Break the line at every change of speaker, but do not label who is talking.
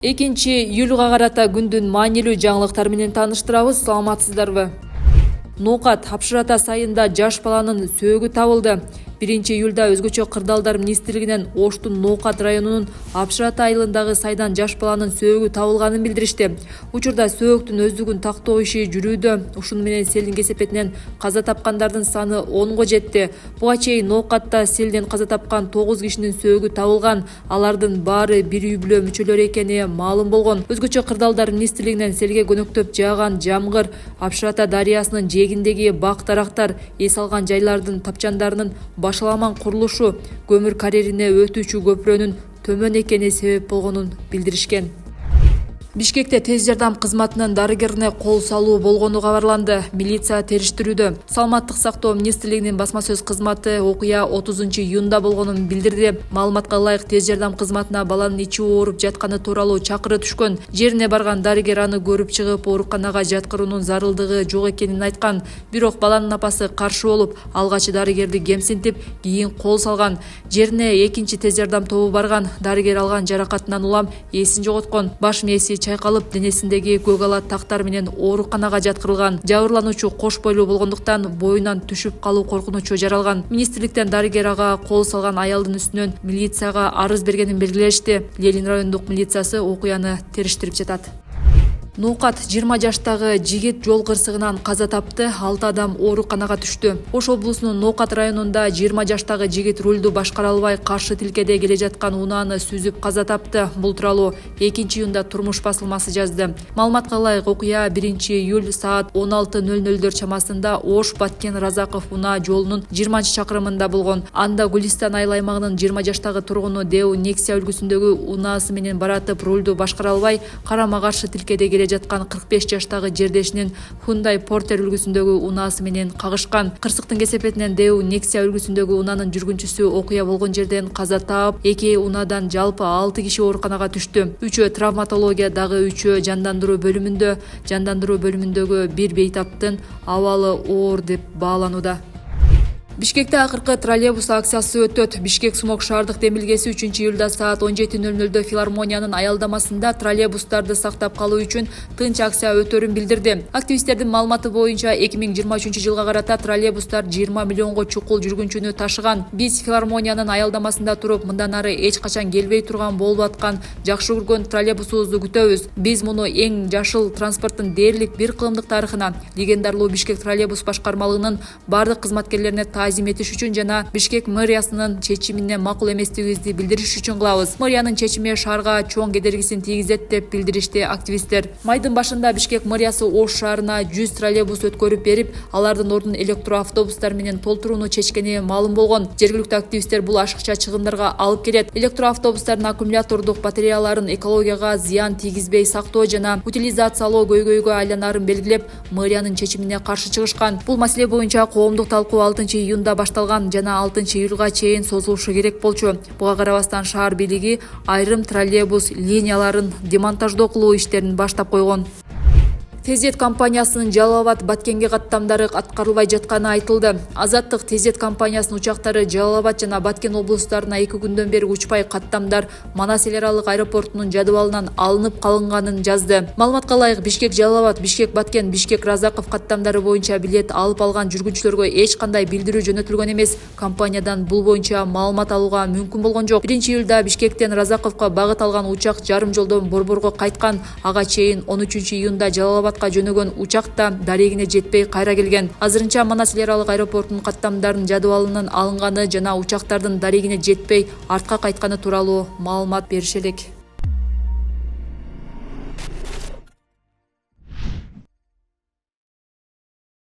2-июлга карата күндүн маанилүү жаңылыктар менен тааныштырабыз. Саламатсыздарбы? Ноокат Апшырата сайында жаш баланын сөөгү табылды. 1-июлда өзгөчө кырдаалдар министрлигинен Оштун Ноокат районунун Апшырата айылындагы сайдан жаш баланын сөөгү табылганын билдиришти. Учурда сөөгүктүн өздүгүн тактоо иши жүрүүдө. Ушуну менен селдин кесепетинен каза тапкандардын саны 10го жетти. Буга чейин Ноокатта селден каза тапкан 9 кишинин сөөгү табылган. Алардын баары бир үй бүлө мүчөлөрү экени маалым болгон. Өзгөчө кырдаалдар министрлигинен селге көнөктөп жааган жамгыр Апшырата дарыясынын жээгиндеги бак-дарактар, эс алган жайлардын тапчандарынын башаламан курулушу, көмүр карьерине өтүүчү көпүрөнүн төмөн экени себеп болгонун билдиришкен. Бишкекте тез жардам кызматынын дарыгерине кол салуу болгону кабарланды. Милиция териштирүүдө. Саламаттык сактоо министрлигинин басма сөз кызматы окуя 30-июнда болгонун билдирди. Маалыматка ылайык, тез жардам кызматына баланын ичи ооруп жатканы тууралуу чакыруу түшкөн. Жерине барган дарыгер аны көрүп чыгып, ооруканага жаткыруунун зарылдыгы жок экенин айткан. Бирок баланын апасы каршы болуп, алгач дарыгерди кемсинтип, кийин кол салган. Жерине экинчи тез жардам тобу барган. Дарыгер алган жаракатынан улам эсин жоготкон. Баш мээси чайкалып, денесиндеги көк ала тактар менен ооруканага жаткырылган. Жабырлануучу кош бойлуу болгондуктан боюнан түшүп калуу коркунучу жаралган. Министрликтен дарыгер ага кол салган аялдын үстүнөн милицияга арыз бергенин белгилешти. Ленин райондук милициясы окуяны териштирип жатат. Ноокат 20 жаштагы жигит жол кырсыгынан каза тапты, 6 адам ооруканага түштү. Ош облусунун Ноокат районунда 20 жаштагы жигит рулду башкара албай каршы тилкеде келе жаткан унааны сүзүп каза тапты. Бул тууралуу 2-июнда Турмуш басылмасы жазды. Маалыматка ылайык, окуя 1-июль саат 16:00 чамасында Ош Баткен Разаков унаа жолунун 20-чакырымында болгон. Анда Гулистан айыл аймагынын 20 жаштагы тургуну Деу Нексия үлгүсүндөгү унаасы менен баратып рулду башкара албай, карама каршы тилкеде келе жаткан 45 жаштагы жердешинин Hyundai Porter үлгүсүндөгү унаасы менен кагышкан. Кырсыктын кесепетинен Деу Нексия үлгүсүндөгү унаанын жүргүнчүсү окуя болгон жерден каза таап, 2 унаадан жалпы 6 киши ооруканага түштү. 3-өө травматология, дагы 3-өө жандандыруу бөлүмүндө. Жандандыруу бөлүмүндөгү бир бейтаптын абалы оор деп бааланууда. Бишкекте акыркы троллейбус акциясы өтөт. Бишкек Смок шаардык демилгеси 3-июлда саат 17:00 филармониянын аялдамасында троллейбустарды сактап калуу үчүн тынч акция өтөрүн билдирди. Активисттердин маалыматы боюнча 2023-жылга карата троллейбустар 20 миллионго чукул жүргүнчүнү ташыган. Биз филармониянын аялдамасында туруп, мындан ары эч качан келбей турган болуп аткан жакшы көргөн троллейбусубузду күтөбүз. Биз муну эң жашыл транспорттун дээрлик бир кылымдык тарыхына, легендарлуу Бишкек троллейбус башкармалыгынын бардык кызматкерлерине таазим этиш үчүн жана Бишкек мэриянын чечимине макул эместигибизди билдириш үчүн кылабыз. Мэриянын чечими шаарга чоң кедергисин тийгизет деп билдиришти активисттер. Майдын башында Бишкек мэриясы Ош шаарына 100 троллейбус өткөрүп берип, алардын ордун электроавтобустар менен толтурууну чечкени маалым болгон. Жергиликтүү активисттер бул ашыкча чыгымдарга алып келет. Электроавтобустардын аккумулятордук батареяларын экологияга зыян тийгизбей сактоо жана утилизациялоо көйгөйгө айланарын белгилеп, мэриянын чечимине каршы чыгышкан. Бул маселе боюнча коомдук талкуу 6-июнда башталган жана 6-июлга чейин созулушу керек болчу. Буга карабастан шаар бийлиги айрым троллейбус линияларын демонтаждоо кылуу иштерин баштап койгон. Тезет компаниясынын Жалал Абад Баткенге каттамдары аткарылбай жатканы айтылды. Азаттык Тезет компаниясынын учактары Жалал Абад жана Баткен облустарына 2 күндөн бери учпай каттамдар Манас эл аралык аэропортунун жадыбалынан алынып калынганын жазды. Маалыматка ылайык, Бишкек Жалал Абад, Бишкек Баткен, Бишкек Разаков каттамдары боюнча билет алып алган жүргүнчүлөргө эч кандай билдирүү жөнөтүлгөн эмес. Компаниядан бул боюнча маалымат алууга мүмкүн болгон жок. 1-июлда Бишкектен Разаковго багыт алган учак жарым жолдон Борборго кайткан. Ага чейин 13-июнда Жалал Абад жөнөгөн учак да дарегине жетпей кайра келген. Азырынча Манас эл аралык аэропортунун каттамдарын жадыбалынан алынганы жана учактардын дарегине жетпей артка кайтканы тууралуу маалымат беришелек.